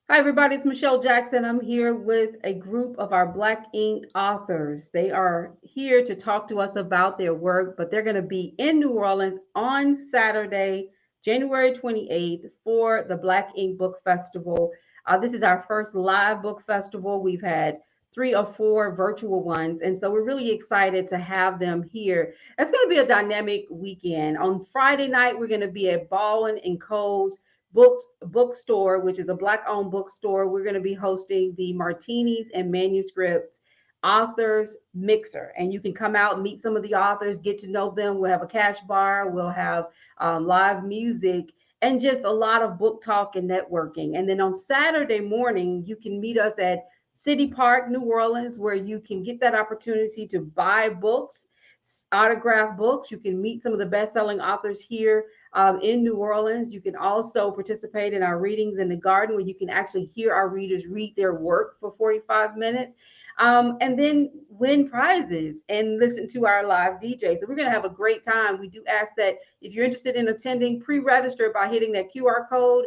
Hi, everybody. It's Michelle Jackson. I'm here with a group of our Black Ink authors. They are here to talk to us about their work, but they're going to be in New Orleans on Saturday, January 28th, for the Black Ink Book Festival. This is our first live book festival. We've had three or four virtual ones, and so we're really excited to have them here. It's going to be a dynamic weekend. On Friday night, we're going to be at Baldwin and Coles bookstore, which is a Black-owned bookstore. We're going to be hosting the Martinis and Manuscripts Authors Mixer, and you can come out, meet some of the authors, get to know them. We'll have a cash bar, we'll have live music, and just a lot of book talk and networking. And then on Saturday morning, you can meet us at City Park, New Orleans, where you can get that opportunity to buy books, autograph books. You can meet some of the best-selling authors here in New Orleans. You can also participate in our readings in the garden, where you can actually hear our readers read their work for 45 minutes. And then win prizes and listen to our live DJ. So we're going to have a great time. We do ask that if you're interested in attending, pre-register by hitting that QR code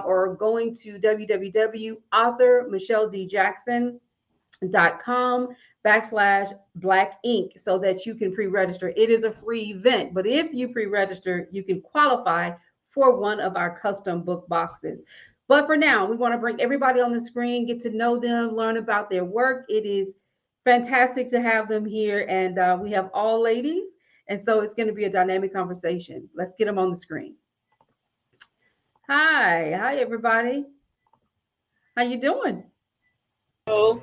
or going to www.authormichelledjackson.com/Black Ink so that you can pre-register. It is a free event, but if you pre-register, you can qualify for one of our custom book boxes. But for now, we want to bring everybody on the screen, get to know them, learn about their work. It is fantastic to have them here, and we have all ladies, and so it's going to be a dynamic conversation. Let's get them on the screen. Hi, everybody. How you doing? Oh,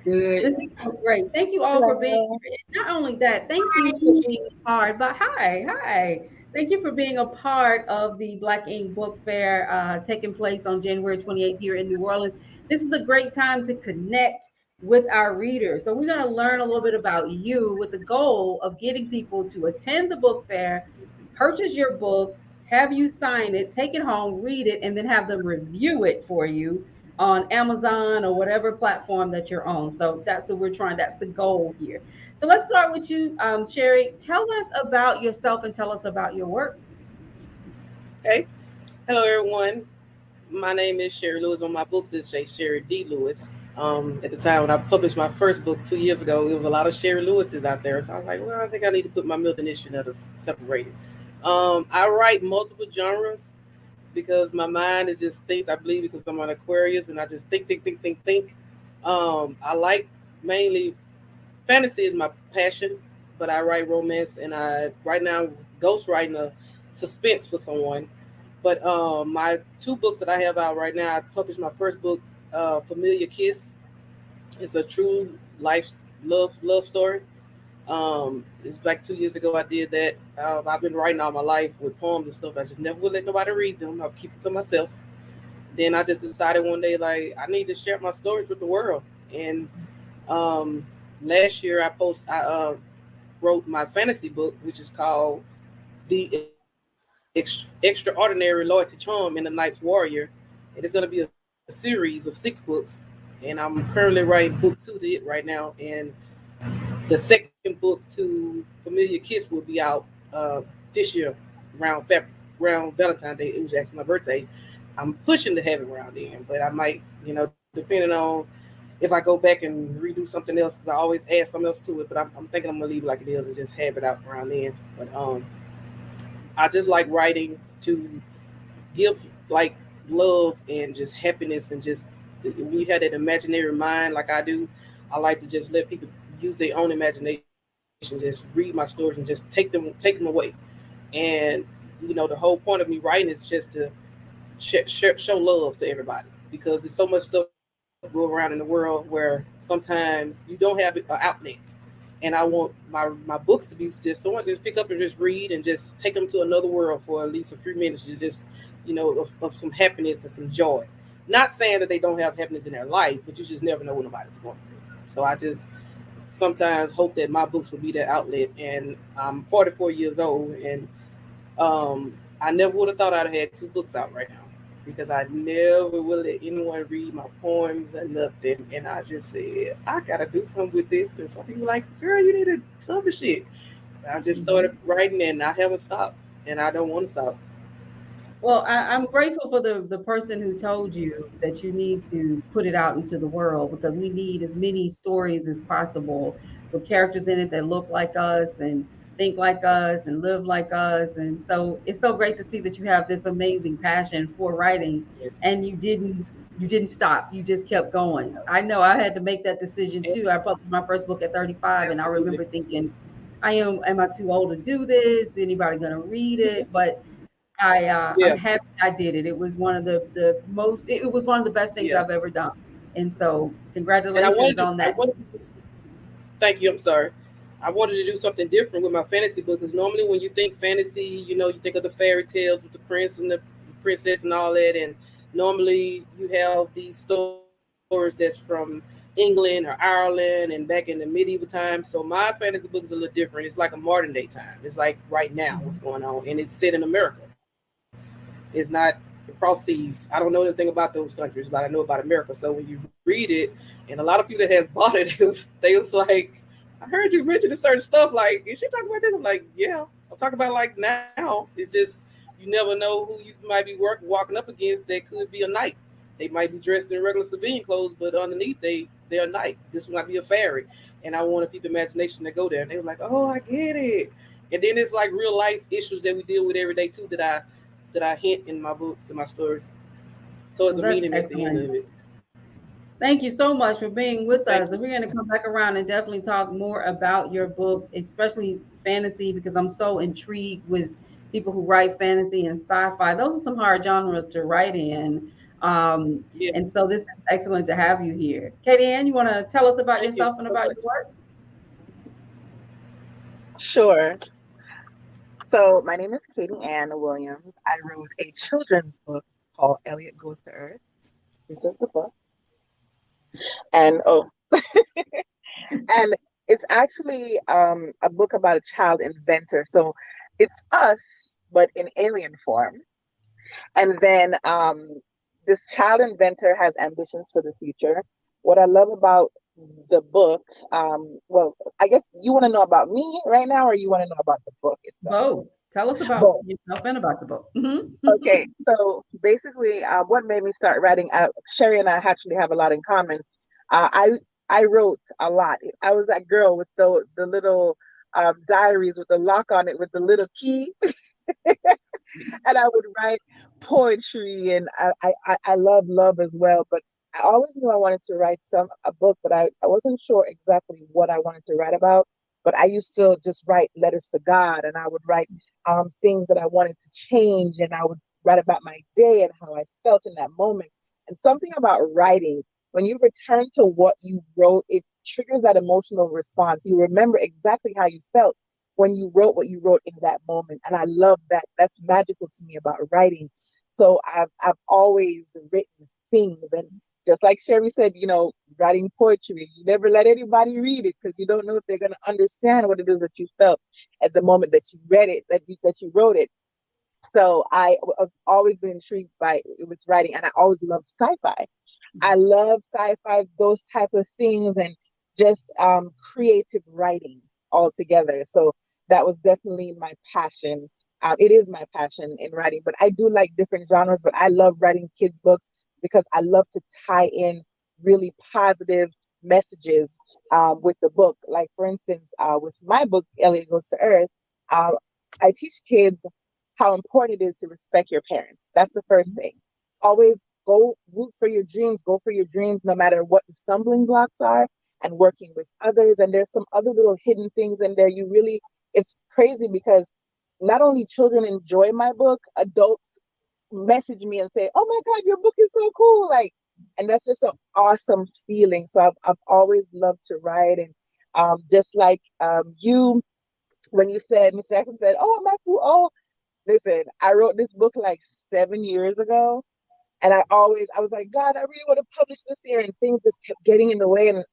good. This is so great. Thank you all for being Hello. here. And not only that, thank you for being a part, but hi. Thank you for being a part of the Black Ink Book Fair taking place on January 28th here in New Orleans. This is a great time to connect with our readers. So we're going to learn a little bit about you with the goal of getting people to attend the book fair, purchase your book, have you sign it, take it home, read it, and then have them review it for you on Amazon or whatever platform that you're on. So that's what we're trying. That's the goal here. So let's start with you, Sherry. Tell us about yourself and tell us about your work. Hey, hello everyone. My name is Sherry Lewis. On my books is Sherry D. Lewis. At the time when I published my first book 2 years ago, there was a lot of Sherry Lewises out there. So I was like, well, I think I need to put my middle initial that is separated. I write multiple genres because my mind is just thinks. I believe because I'm an Aquarius and I just think. I like mainly fantasy is my passion, but I write romance and I right now ghost writing a suspense for someone. But my two books that I have out right now, I published my first book, Familiar Kiss. It's a true life love story. It's like 2 years ago I did that. I've been writing all my life with poems and stuff. I just never would let nobody read them. I'll keep it to myself. Then I just decided one day like I need to share my stories with the world. And um, last year I wrote my fantasy book, which is called The Extraordinary Loyalty Charm and the Night's Warrior. And it's going to be a series of 6 books. And I'm currently writing book 2 to it right now. And the second book to Familiar Kiss will be out this year around Valentine's Day. It was actually my birthday. I'm pushing to have it around then, but I might, depending on if I go back and redo something else, because I always add something else to it. But I'm thinking I'm gonna leave it like it is and just have it out around then. But I just like writing to give like love and just happiness and just when you have that imaginary mind like I do, I like to just let people use their own imagination, just read my stories and just take them away. And the whole point of me writing is just to show love to everybody because there's so much stuff go around in the world where sometimes you don't have an outlet. And I want my books to be just someone just pick up and just read and just take them to another world for at least a few minutes to just of some happiness and some joy. Not saying that they don't have happiness in their life, but you just never know what nobody's going through. So I just sometimes hope that my books will be that outlet. And I'm 44 years old, and I never would have thought I'd have had 2 books out right now because I never would let anyone read my poems or nothing. And I just said, I got to do something with this. And some people were like, girl, you need to publish it. I just Mhm. started writing and I haven't stopped and I don't want to stop. Well, I'm grateful for the person who told you that you need to put it out into the world because we need as many stories as possible with characters in it that look like us and think like us and live like us. And so it's so great to see that you have this amazing passion for writing Yes. and you didn't stop. You just kept going. I know I had to make that decision Yeah, too. I published my first book at 35 and I absolutely. remember thinking, am I too old to do this? Is anybody going to read it? But I'm Yeah, happy I did it. It was one of the most it was one of the best things yeah. I've ever done. And so And congratulations on I that. wanted to thank you. I'm sorry. I wanted to do something different with my fantasy book because normally when you think fantasy, you think of the fairy tales with the prince and the princess and all that, and normally you have these stories that's from England or Ireland and back in the medieval times. So my fantasy book is a little different. It's like a modern day time. It's like right now what's Mhm. going on, and it's set in America. It's not across seas. I don't know anything about those countries, but I know about America. So when you read it, and a lot of people that has bought it, they was like, I heard you mention certain stuff. Like, is she talking about this? I'm like, yeah, I'm talking about like now. It's just you never know who you might be walking up against. That could be a knight. They might be dressed in regular civilian clothes, but underneath they're a knight. This might be a fairy. And I wanted people imagination to go there. And they were like, oh, I get it. And then it's like real life issues that we deal with every day too that I hint in my books and my stories. So it's Well, a that's meaning at the end excellent. of it. Thank you so much for being with Thank us. you. And we're going to come back around and definitely talk more about your book, especially fantasy, because I'm so intrigued with people who write fantasy and sci-fi. Those are some hard genres to write in. Yeah. And so this is excellent to have you here. Katie Ann, you want to tell us about Thank you yourself and so about much. your work? Sure. So my name is Katie Ann Williams. I wrote a children's book called Elliot Goes to Earth. This is the book. And and it's actually a book about a child inventor. So it's us, but in alien form. And then this child inventor has ambitions for the future. What I love about the book, well, I guess you want to know about me right now, or you want to know about the book itself? Both. Tell us about Both. yourself and about the book. Mhm. Okay, so basically, what made me start writing? Sherry and I actually have a lot in common. I wrote a lot. I was that girl with the little diaries with the lock on it with the little key, and I would write poetry, and I love as well. But I always knew I wanted to write a book, but I wasn't sure exactly what I wanted to write about. But I used to just write letters to God, and I would write things that I wanted to change, and I would write about my day and how I felt in that moment. And something about writing, when you return to what you wrote, it triggers that emotional response. You remember exactly how you felt when you wrote what you wrote in that moment. And I love that. That's magical to me about writing. So I've always written things, and just like Sherry said, writing poetry, you never let anybody read it because you don't know if they're going to understand what it is that you felt at the moment that you read it, that you wrote it. So I was always been intrigued by it with writing, and I always loved sci-fi. I love sci-fi, those type of things, and just creative writing altogether. So that was definitely my passion. It is my passion in writing, but I do like different genres. But I love writing kids' books because I love to tie in really positive messages with the book. Like for instance, with my book, Elliot Goes to Earth, uh, I teach kids how important it is to respect your parents. That's the first thing. Always go root for your dreams, go for your dreams, no matter what the stumbling blocks are, and working with others. And there's some other little hidden things in there. It's crazy because not only children enjoy my book, adults message me and say, "Oh my God, your book is so cool!" Like, and that's just an awesome feeling. So I've always loved to write, and just like you, when you said, Mr. Jackson said, "Oh, I'm not too old." Listen, I wrote this book like 7 years ago, and I was like, God, I really want to publish this year, and things just kept getting in the way. And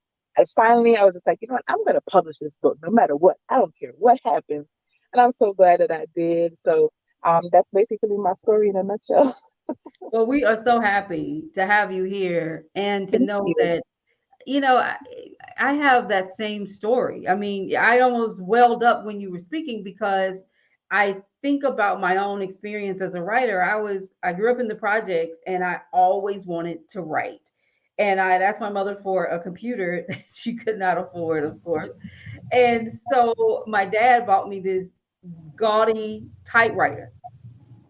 finally, I was just like, you know what? I'm going to publish this book no matter what. I don't care what happens. And I'm so glad that I did. So that's basically my story in a nutshell. Well, we are so happy to have you here and to Thank know you. that, you know, I, I have that same story. I mean, I almost welled up when you were speaking because I think about my own experience as a writer. I grew up in the projects and I always wanted to write. And I'd asked my mother for a computer that she could not afford, of course. And so my dad bought me this gaudy typewriter.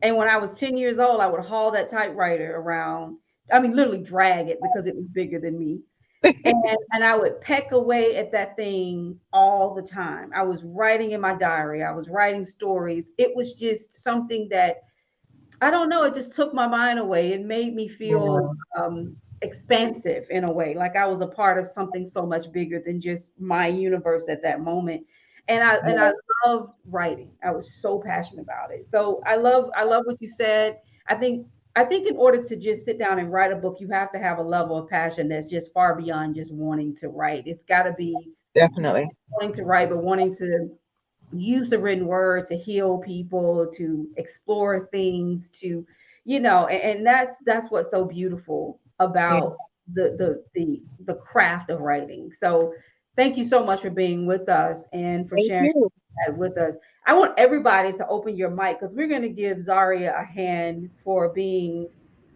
And when I was 10 years old, I would haul that typewriter around. I mean, literally drag it because it was bigger than me. And I would peck away at that thing all the time. I was writing in my diary. I was writing stories. It was just something that I don't know. It just took my mind away. It made me feel Yeah. expansive in a way, like I was a part of something so much bigger than just my universe at that moment. And I love writing. I was so passionate about it. So I love what you said. I think I think in order to just sit down and write a book, you have to have a level of passion that's just far beyond just wanting to write. It's got to be Definitely. wanting to write, but wanting to use the written word to heal people, to explore things, to and that's what's so beautiful Yeah. about the craft of writing. So thank you so much for being with us and for Thank sharing you. that with us. I want everybody to open your mic because we're going to give Zaria a hand for being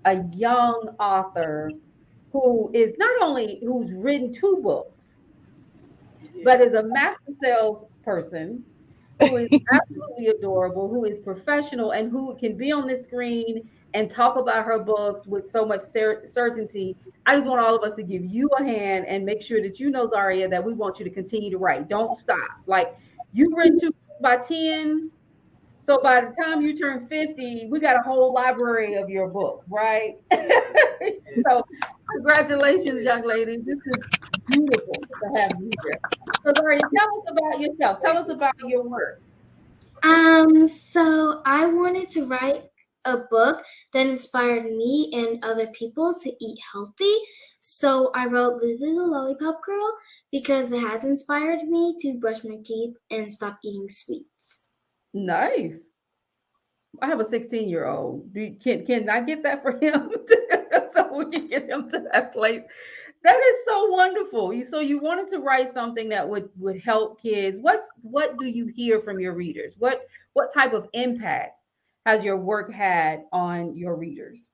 a young author who is not only who's written 2 books, but Yeah. is a master sales person who is absolutely adorable, who is professional, and who can be on this screen and talk about her books with so much certainty. I just want all of us to give you a hand and make sure that you know, Zaria, that we want you to continue to write. Don't stop. Like you've written 2 books by 10. So by the time you turn 50, we got a whole library of your books, right? So congratulations, young ladies. This is beautiful to have you here. So Zaria, tell us about yourself. Tell Thank us you. about your work. So I wanted to write a book that inspired me and other people to eat healthy. So I wrote Lily the Lollipop Girl because it has inspired me to brush my teeth and stop eating sweets. Nice. I have a 16-year-old. Can I get that for him so we can get him to that place? That is so wonderful. You wanted to write something that would help kids. What do you hear from your readers? What type of impact has your work had on your readers?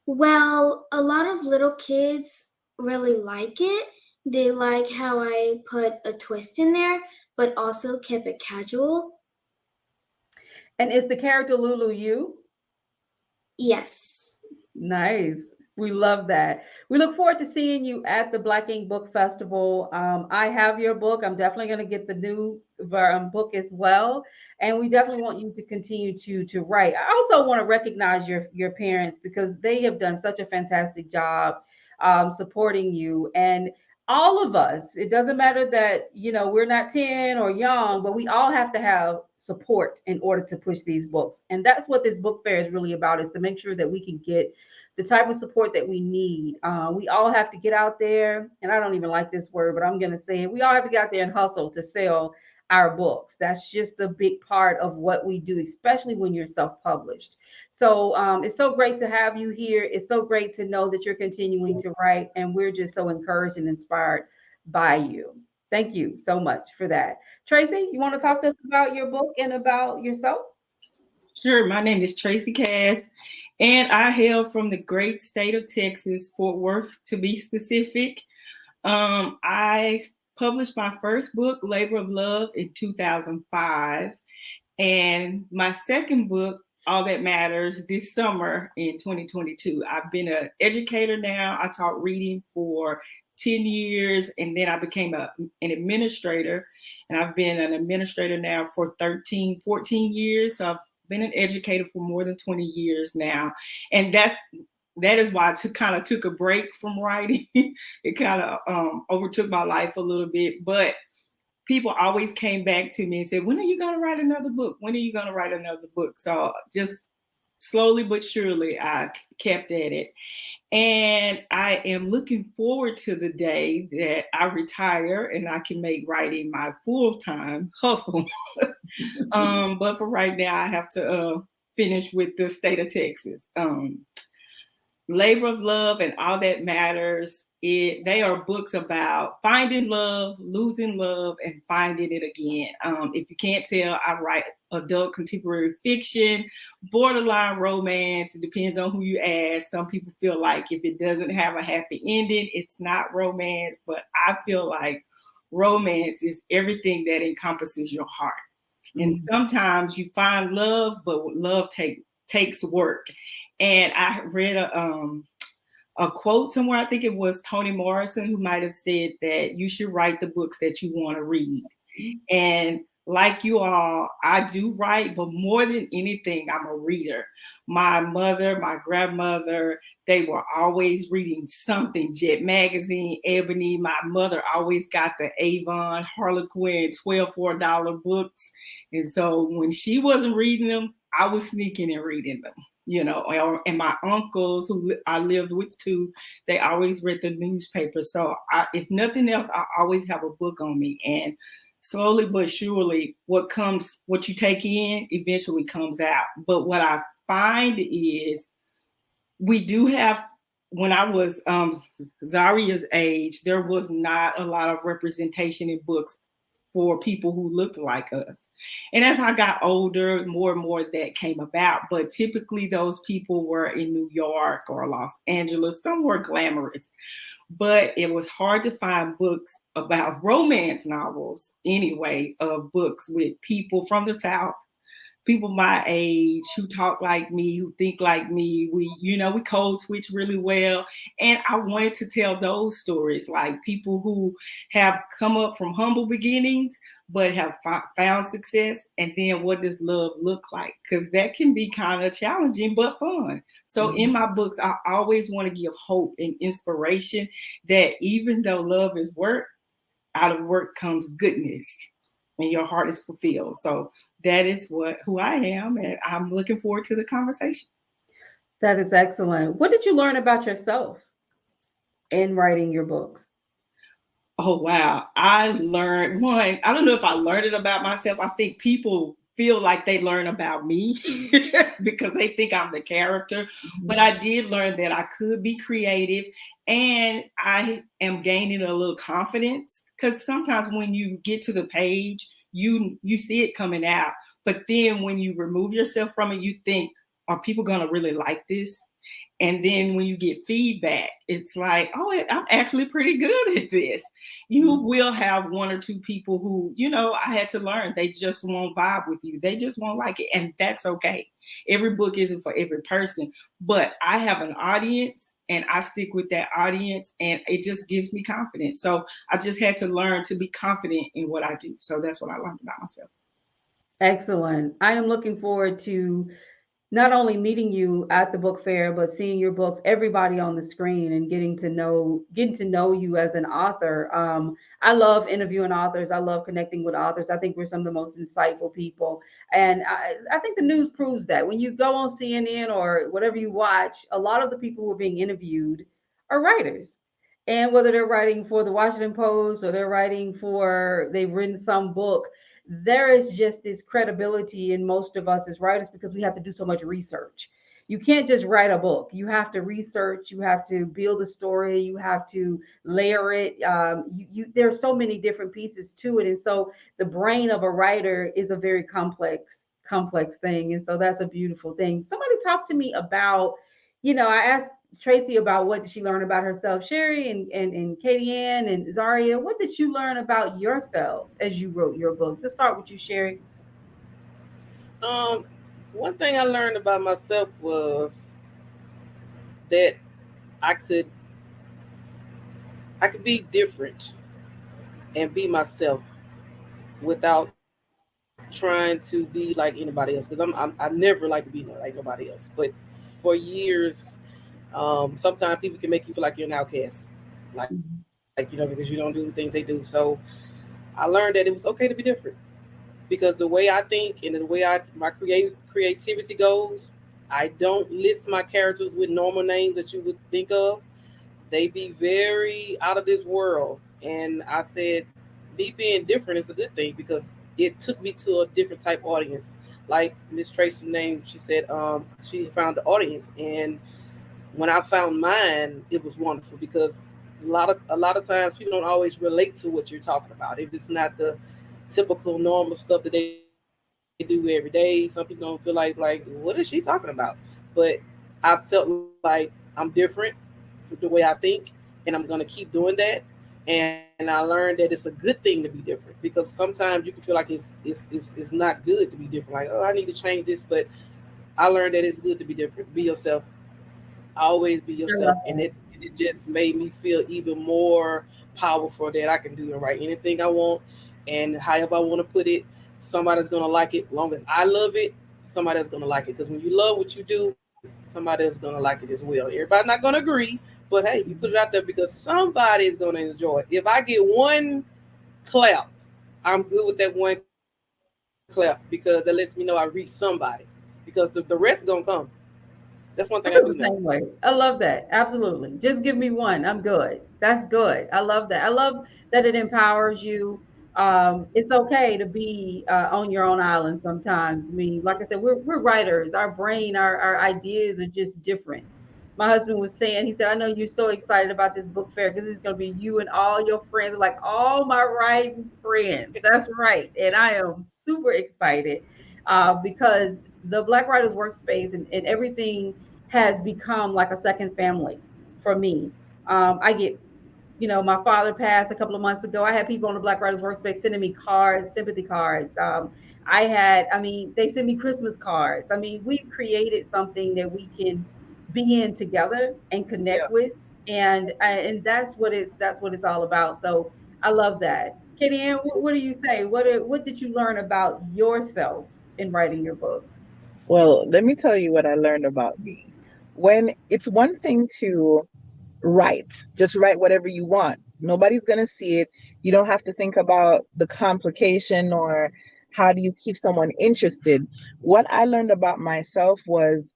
Well, a lot of little kids really like it. They like how I put a twist in there, but also kept it casual. And is the character Lulu you? Yes. Nice. We love that. We look forward to seeing you at the Black Ink Book Festival. I have your book. I'm definitely going to get the new book as well, and we definitely want you to continue to write. I also want to recognize your parents because they have done such a fantastic job supporting you and all of us. It doesn't matter that we're not 10 or young, but we all have to have support in order to push these books, and that's what this book fair is really about: is to make sure that we can get the type of support that we need. We all have to get out there, and I don't even like this word, but I'm going to say it. We all have to get out there and hustle to sell our books. That's just a big part of what we do, especially when you're self-published. So it's so great to have you here. It's so great to know that you're continuing to write, and we're just so encouraged and inspired by you. Thank you so much for that. Tracy, you want to talk to us about your book and about yourself? Sure. My name is Tracy Cass, and I hail from the great state of Texas, Fort Worth to be specific. I published my first book, Labor of Love, in 2005, and my second book, All That Matters, this summer in 2022. I've been an educator now. I taught reading for 10 years, and then I became an administrator, and I've been an administrator now for 13, 14 years. So I've been an educator for more than 20 years now. And that is why I kind of took a break from writing. It kind of overtook my life a little bit, but people always came back to me and said, when are you going to write another book? When are you going to write another book? So just slowly but surely, I kept at it. And I am looking forward to the day that I retire and I can make writing my full-time hustle. But for right now, I have to finish with the state of Texas. Labor of Love and All That Matters, they are books about finding love, losing love, and finding it again. If you can't tell, I write adult contemporary fiction, borderline romance. It depends on who you ask. Some people feel like if it doesn't have a happy ending, it's not romance. But I feel like romance is everything that encompasses your heart. And sometimes you find love, but love takes work. And I read a quote somewhere, I think it was Toni Morrison, who might have said that you should write the books that you want to read. And like you all, I do write, but more than anything, I'm a reader. My mother, my grandmother, they were always reading something. Jet Magazine, Ebony. My mother always got the Avon, Harlequin, $12 for $1 books. And so when she wasn't reading them, I was sneaking and reading them. And my uncles who I lived with too, they always read the newspaper. So if nothing else, I always have a book on me. And slowly but surely, what you take in eventually comes out. But what I find is we do have, when I was Zaria's age, there was not a lot of representation in books for people who looked like us. And as I got older, more and more that came about. But typically those people were in New York or Los Angeles, somewhere glamorous. But it was hard to find books about romance novels anyway, of books with people from the South, people my age who talk like me, who think like me. We code switch really well. And I wanted to tell those stories, like people who have come up from humble beginnings, but have found success. And then what does love look like? Because that can be kind of challenging, but fun. So in my books, I always want to give hope and inspiration that even though love is work, out of work comes goodness and your heart is fulfilled. So that is who I am, and I'm looking forward to the conversation. That is excellent. What did you learn about yourself in writing your books? Oh, wow. I learned one. I don't know if I learned it about myself. I think people feel like they learn about me because they think I'm the character. But I did learn that I could be creative, and I am gaining a little confidence, because sometimes when you get to the page, you see it coming out. But then when you remove yourself from it, you think, are people going to really like this? And then when you get feedback, it's like, oh, I'm actually pretty good at this. You will have one or two people who, I had to learn. They just won't vibe with you. They just won't like it. And that's okay. Every book isn't for every person. But I have an audience, and I stick with that audience, and it just gives me confidence. So I just had to learn to be confident in what I do. So that's what I learned about myself. Excellent. I am looking forward to not only meeting you at the book fair, but seeing your books, everybody on the screen, and getting to know you as an author. I love interviewing authors. I love connecting with authors. I think we're some of the most insightful people. And I think the news proves that. When you go on CNN or whatever you watch, a lot of the people who are being interviewed are writers. And whether they're writing for the Washington Post or they've written some book, there is just this credibility in most of us as writers because we have to do so much research. You can't just write a book. You have to research. You have to build a story. You have to layer it. There's so many different pieces to it, and so the brain of a writer is a very complex thing, and so that's a beautiful thing. Somebody talk to me about, I asked Tracy about what did she learn about herself. Sherry and Katie Ann and Zaria, what did you learn about yourselves as you wrote your books? Let's start with you, Sherry. One thing I learned about myself was that I could be different and be myself without trying to be like anybody else, because I never like to be like nobody else. But for years, sometimes people can make you feel like you're an outcast, like because you don't do the things they do. So I learned that it was okay to be different, because the way I think and the way my creativity goes, I don't list my characters with normal names that you would think of. They be very out of this world. And I said, me being different is a good thing, because it took me to a different type audience. Like Miss Tracy's name, she said she found the audience. And when I found mine, it was wonderful, because a lot of times people don't always relate to what you're talking about. If it's not the typical normal stuff that they do every day. Some people don't feel like what is she talking about? But I felt like I'm different for the way I think, and I'm gonna keep doing that. And I learned that it's a good thing to be different because sometimes you can feel like it's not good to be different. Like, oh, I need to change this, but I learned that it's good to be different. Be yourself. Always be I yourself, love and that. it just made me feel even more powerful that I can do and write anything I want, and however I want to put it, somebody's gonna like it. As long as I love it, somebody else gonna like it. Because when you love what you do, somebody else gonna like it as well. Everybody's not gonna agree, but hey, you put it out there because somebody is gonna enjoy it. If I get one clap, I'm good with that one clap because that lets me know I reached somebody. Because the rest is gonna come. That's one thing I do I know. feel the same way. I love that. Absolutely. Just give me one. I'm good. That's good. I love that. I love that it empowers you. It's okay to be on your own island sometimes. I mean, like I said, we're writers. Our brain, our ideas are just different. My husband was saying, he said, I know you're so excited about this book fair because it's going to be you and all your friends, like all my writing friends. That's right. And I am super excited because the Black Writers Workspace and everything has become like a second family for me. I get, my father passed a couple of months ago. I had people on the Black Writers Workspace sending me cards, sympathy cards. They send me Christmas cards. I mean, we've created something that we can be in together and Yeah. connect with, and that's what it's all about. So I love that. Katie Ann, what do you say? What did you learn about yourself in writing your book? Well, let me tell you what I learned about me. When it's one thing to write, just write whatever you want. Nobody's going to see it. You don't have to think about the complication or how do you keep someone interested. What I learned about myself was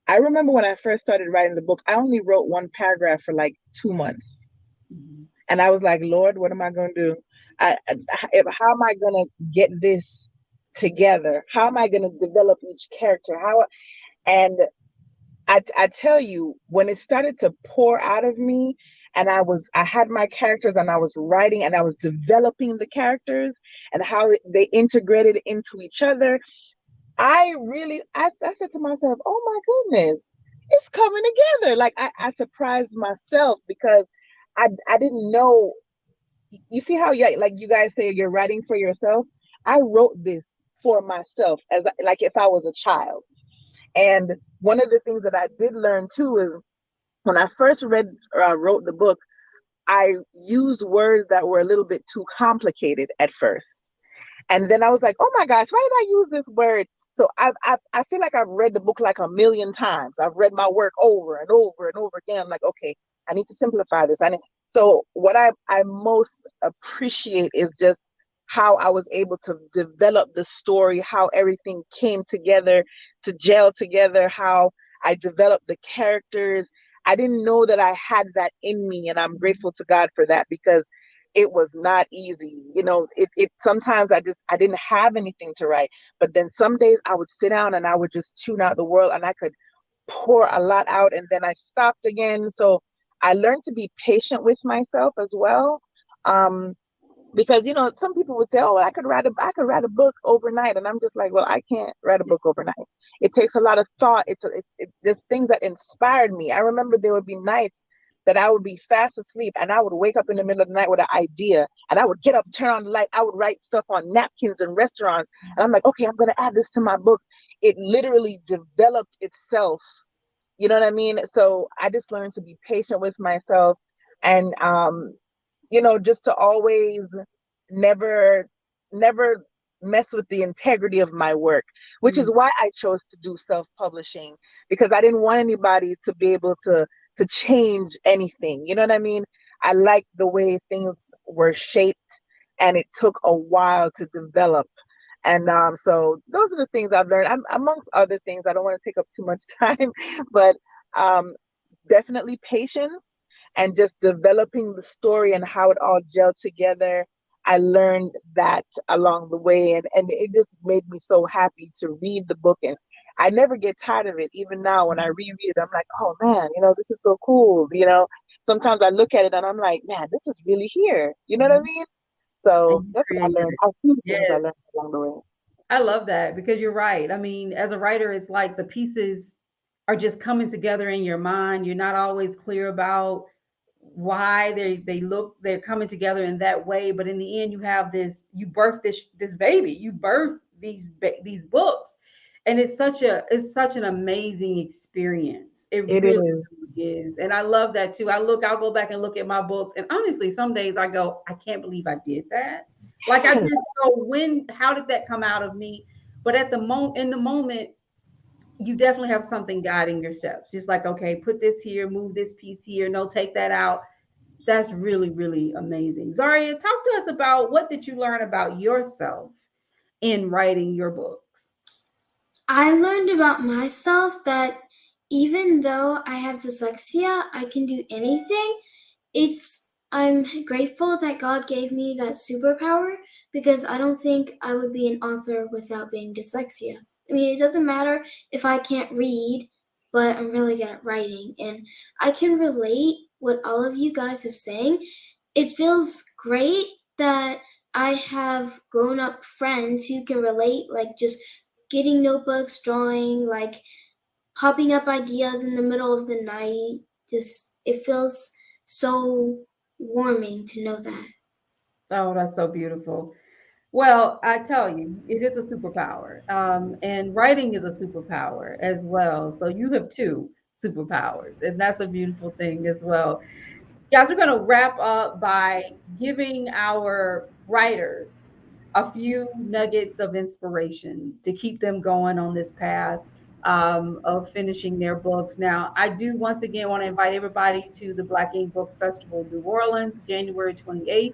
I remember when I first started writing the book, I only wrote one paragraph for like 2 months. Mhm. And I was like, Lord, what am I going to do? How am I going to get this together? How am I going to develop each character? And I tell you, when it started to pour out of me, and I had my characters and I was writing and I was developing the characters and how they integrated into each other, I said to myself, oh my goodness, it's coming together. Like I surprised myself because I didn't know. You see how like you guys say you're writing for yourself? I wrote this for myself as like if I was a child. And one of the things that I did learn too is when I first wrote the book, I used words that were a little bit too complicated at first. And then I was like, oh my gosh, why did I use this word? So I feel like I've read the book like a million times. I've read my work over and over and over again. I'm like, okay, I need to simplify this. So what I most appreciate is just how I was able to develop the story, how everything came together to gel together, how I developed the characters. I didn't know that I had that in me, and I'm grateful to God for that because it was not easy. It sometimes I didn't have anything to write, but then some days I would sit down and I would just tune out the world and I could pour a lot out and then I stopped again. So I learned to be patient with myself as well. Um, because some people would say, oh, I could write a book overnight, and I'm just like, well, I can't write a book overnight. It takes a lot of thought. There's things that inspired me. I remember there would be nights that I would be fast asleep and I would wake up in the middle of the night with an idea and I would get up, turn on the light. I would write stuff on napkins in restaurants, and I'm like, okay, I'm going to add this to my book. It literally developed itself. You know what I mean? So I just learned to be patient with myself, and just to always never, never mess with the integrity of my work, which is Mm. why I chose to do self-publishing, because I didn't want anybody to be able to change anything. You know what I mean? I like the way things were shaped, and it took a while to develop. And so those are the things I've learned. Amongst other things, I don't want to take up too much time, but um, definitely patience and just developing the story and how it all gelled together. I learned that along the way, and it just made me so happy to read the book. And I never get tired of it. Even now, when I reread it, I'm like, oh man, this is so cool. Sometimes I look at it and I'm like, man, this is really here. You know what I Mhm. mean? And So you that's what I created learned. it. A few things I Yes. learned along the way. I love that because you're right. I mean, as a writer, it's like the pieces are just coming together in your mind. You're not always clear about why they're coming together in that way, but in the end, you have you birth this baby, you birth these books, and it's such an amazing experience. It It really is. is, and I love that too. I'll go back and look at my books, and honestly, some days I go, I can't believe I did that. Like I just go, how did that come out of me? But in the moment, you definitely have something guiding your steps. Just like, okay, put this here, move this piece here, no, take that out. That's really, really amazing. Zaria, talk to us about what did you learn about yourself in writing your books? I learned about myself that even though I have dyslexia, I can do anything. I'm grateful that God gave me that superpower because I don't think I would be an author without being dyslexia. I mean, it doesn't matter if I can't read, but I'm really good at writing, and I can relate what all of you guys have saying. It feels great that I have grown up friends who can relate, like just getting notebooks, drawing, like popping up ideas in the middle of the night. Just it feels so warming to know that. Oh, that's so beautiful. Well, I tell you, it is a superpower. And writing is a superpower as well. So you have two superpowers, and that's a beautiful thing as well. Guys, we're going to wrap up by giving our writers a few nuggets of inspiration to keep them going on this path of finishing their books. Now, I do once again want to invite everybody to the Black Ink Book Festival, New Orleans, January 28th.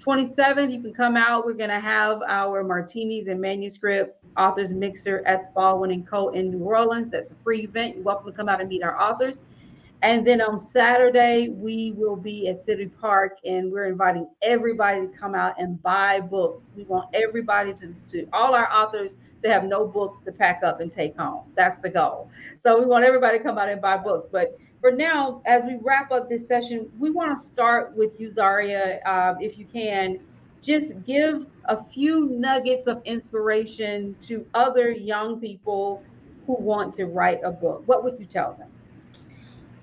27th, you can come out. We're going to have our martinis and manuscript authors mixer at Baldwin and Co. in New Orleans. That's a free event. You're welcome to come out and meet our authors. And then on Saturday, we will be at City Park, and we're inviting everybody to come out and buy books. We want everybody all our authors to have no books to pack up and take home. That's the goal. So we want everybody to come out and buy books. But for now, as we wrap up this session, we want to start with you, Zaria, if you can. Just give a few nuggets of inspiration to other young people who want to write a book. What would you tell them?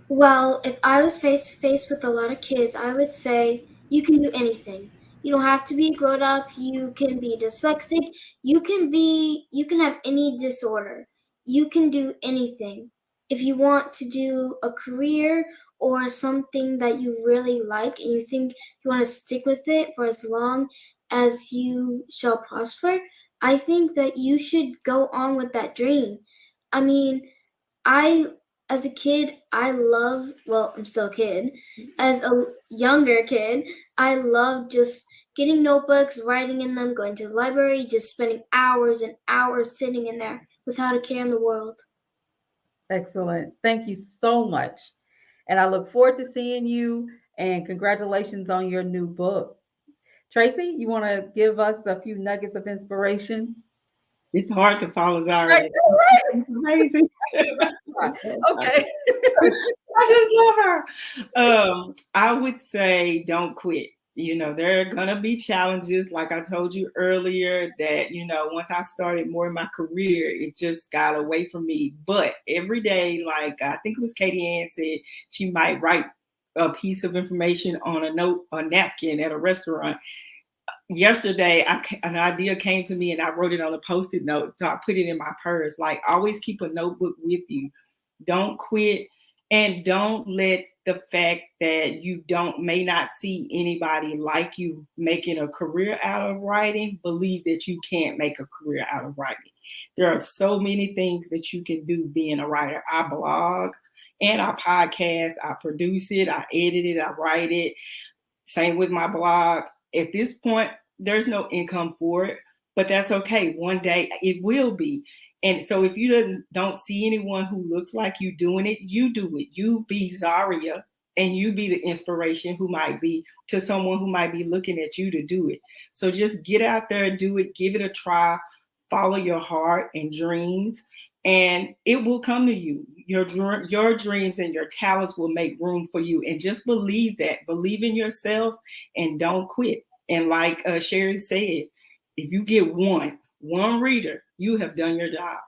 Well, if I was face to face with a lot of kids, I would say you can do anything. You don't have to be grown up. You can be dyslexic. You can have any disorder. You can do anything. If you want to do a career or something that you really like and you think you want to stick with it for as long as you shall prosper, I think that you should go on with that dream. I mean, as a kid, I'm still a kid. As a younger kid, I love just getting notebooks, writing in them, going to the library, just spending hours and hours sitting in there without a care in the world. Excellent. Thank you so much. And I look forward to seeing you, and congratulations on your new book. Tracy, you want to give us a few nuggets of inspiration? It's hard to follow Zaria. Right. It's amazing. Okay. I just love her. I would say don't quit. There are gonna be challenges, like I told you earlier, that once I started more in my career, it just got away from me. But every day, like I think it was Katie Ann said, she might write a piece of information on a napkin at a restaurant. Yesterday, an idea came to me and I wrote it on a Post-it note. So I put it in my purse. Like, always keep a notebook with you. Don't quit, and don't let the fact that you may not see anybody like you making a career out of writing believe that you can't make a career out of writing. There are so many things that you can do being a writer. I blog and I podcast. I produce it. I edit it. I write it. Same with my blog. At this point, there's no income for it, but that's okay. One day it will be. And so if you don't see anyone who looks like you doing it, you do it. You be Zaria, and you be the inspiration who might be to someone who might be looking at you to do it. So just get out there and do it. Give it a try. Follow your heart and dreams, and it will come to you. Your dreams and your talents will make room for you. And just believe that. Believe in yourself and don't quit. And like Sherry said, if you get one, one reader, you have done your job.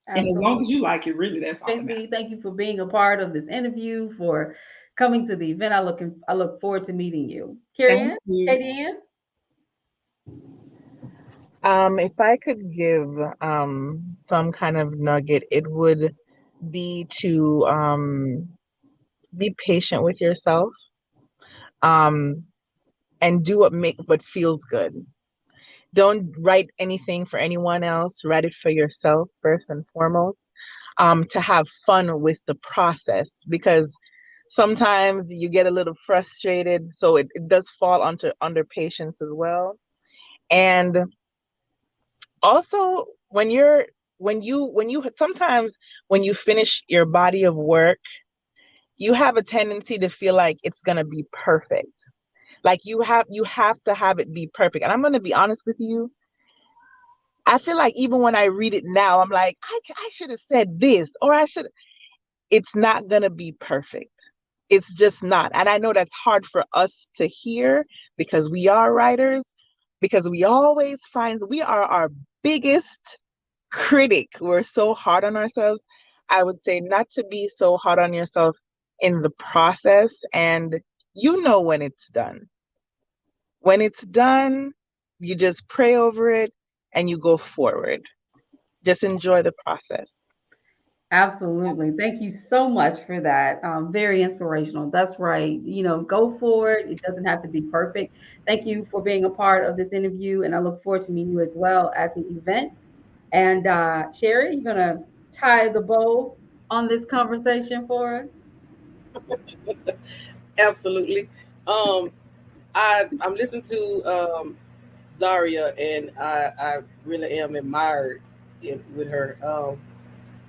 And as long as you like it, really, that's all that matters. Tracy, thank you for being a part of this interview, for coming to the event. I look forward to meeting you. Carrie Ann? If I could give some kind of nugget, it would be to be patient with yourself, and do what feels good. Don't write anything for anyone else. Write it for yourself first and foremost. To have fun with the process, because sometimes you get a little frustrated. So it does fall under patience as well. And also when you sometimes when you finish your body of work, you have a tendency to feel like it's gonna be perfect. Like you have to have it be perfect. And I'm gonna be honest with you. I feel like even when I read it now, I'm like, I should have said this, or I should. It's not gonna be perfect. It's just not. And I know that's hard for us to hear because we are writers, because we always find we are our biggest critic. We're so hard on ourselves. I would say not to be so hard on yourself in the process, and you know when it's done. When it's done, you just pray over it and you go forward. Just enjoy the process. Absolutely. Thank you so much for that. Very inspirational. That's right. Go for it. It doesn't have to be perfect. Thank you for being a part of this interview, and I look forward to meeting you as well at the event. And Sherry, you're going to tie the bow on this conversation for us? Absolutely. I'm listening to Zaria, and I really am admired with her.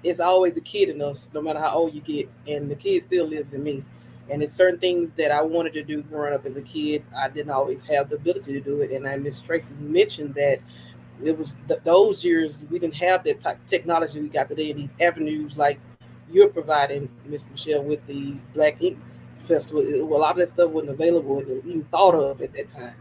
It's always a kid in us, no matter how old you get, and the kid still lives in me. And there's certain things that I wanted to do growing up as a kid. I didn't always have the ability to do it. And Miss Tracy mentioned that it was those years we didn't have that technology we got today, in these avenues like you're providing, Miss Michelle, with the Black Ink Festival. A lot of that stuff wasn't available or even thought of at that time.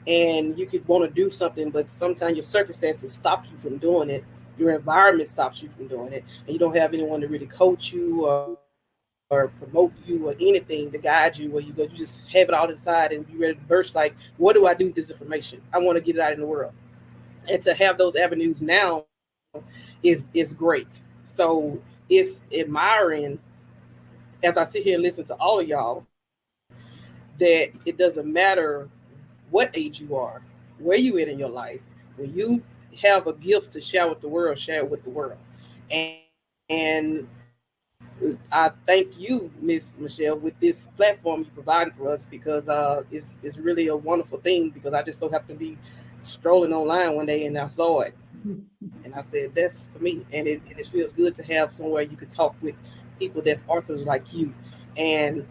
And you could want to do something, but sometimes your circumstances stop you from doing it. Your environment stops you from doing it, and you don't have anyone to really coach you or promote you or anything to guide you where you go. You just have it all inside and be ready to burst. Like, what do I do with this information? I want to get it out in the world. And to have those avenues now is great. So it's admiring, as I sit here and listen to all of y'all, that it doesn't matter what age you are, where you at in your life, when you have a gift to share with the world, share it with the world. And I thank you, Miss Michelle, with this platform you provided for us, because it's really a wonderful thing, because I just so happened to be strolling online one day and I saw it. And I said, that's for me. And it feels good to have somewhere you could talk with people that's authors like you. And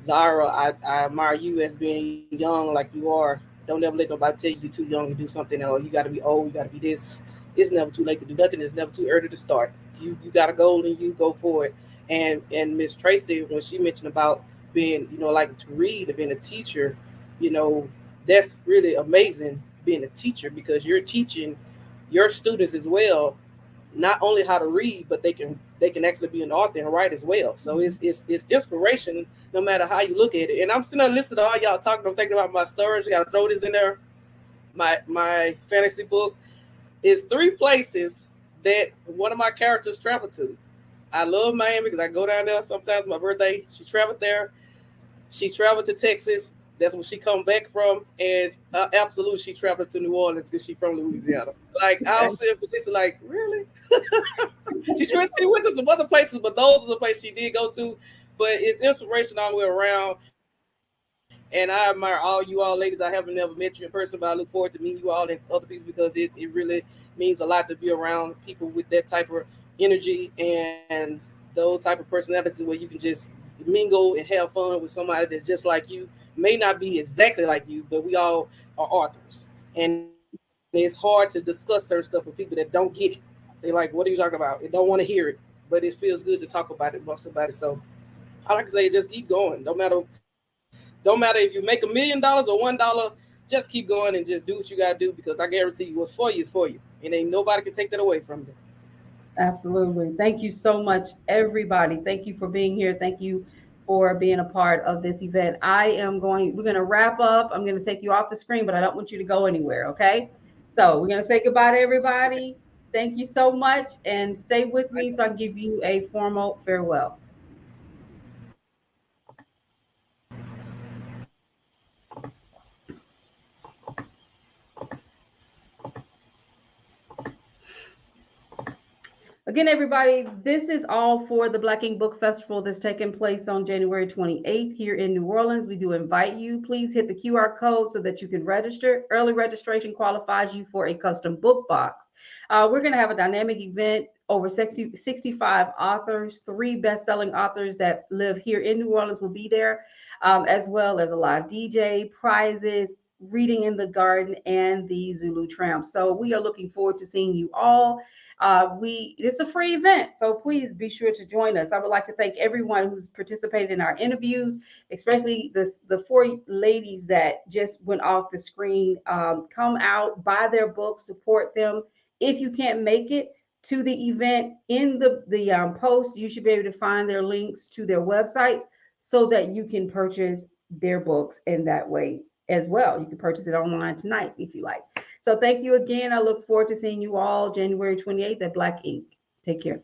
Zara, I admire you as being young like you are. Don't ever let nobody tell you you're too young to do something, or you got to be old, you got to be this. It's never too late to do nothing. It's never too early to start. You got a goal and you go for it. And Miss Tracy, when she mentioned about being, like to read and being a teacher, that's really amazing, being a teacher, because you're teaching your students as well, not only how to read, but they can actually be an author and write as well. So it's inspiration no matter how you look at it. And I'm sitting there listening to all y'all talking. I'm thinking about my storage. I got to throw this in there. My fantasy book is 3 places that one of my characters traveled to. I love Miami because I go down there sometimes. My birthday, she traveled there. She traveled to Texas. That's where she come back from. And absolutely, she traveled to New Orleans because she's from Louisiana. Like, I was saying, this is like, really? She went to some other places, but those are the places she did go to. But it's inspiration all the way around. And I admire all you all ladies. I haven't never met you in person, but I look forward to meeting you all and other people, because it really means a lot to be around people with that type of energy and those type of personalities where you can just mingle and have fun with somebody that's just like you. May not be exactly like you, but we all are authors. And it's hard to discuss certain stuff with people that don't get it. They're like, what are you talking about? They don't want to hear it, but it feels good to talk about it with somebody. So I like to say, just keep going. Don't matter if you make $1 million or $1, just keep going and just do what you gotta do, because I guarantee you what's for you is for you. And ain't nobody can take that away from you. Absolutely. Thank you so much, everybody. Thank you for being here. Thank you for being a part of this event. We're going to wrap up. I'm going to take you off the screen, but I don't want you to go anywhere. Okay. So we're going to say goodbye to everybody. Thank you so much, and stay with me so I can give you a formal farewell. Again, everybody, this is all for the Black Ink Book Festival that's taking place on January 28th here in New Orleans. We do invite you. Please hit the QR code so that you can register. Early registration qualifies you for a custom book box. We're going to have a dynamic event. Over 65 authors, 3 best-selling authors that live here in New Orleans will be there, as well as a live DJ, prizes, reading in the garden, and the Zulu Tramp. So we are looking forward to seeing you all. It's a free event, so please be sure to join us. I would like to thank everyone who's participated in our interviews, especially the 4 ladies that just went off the screen. Come out, buy their books, support them. If you can't make it to the event, in the post, you should be able to find their links to their websites so that you can purchase their books in that way as well. You can purchase it online tonight if you like. So thank you again. I look forward to seeing you all January 28th at Black Ink. Take care.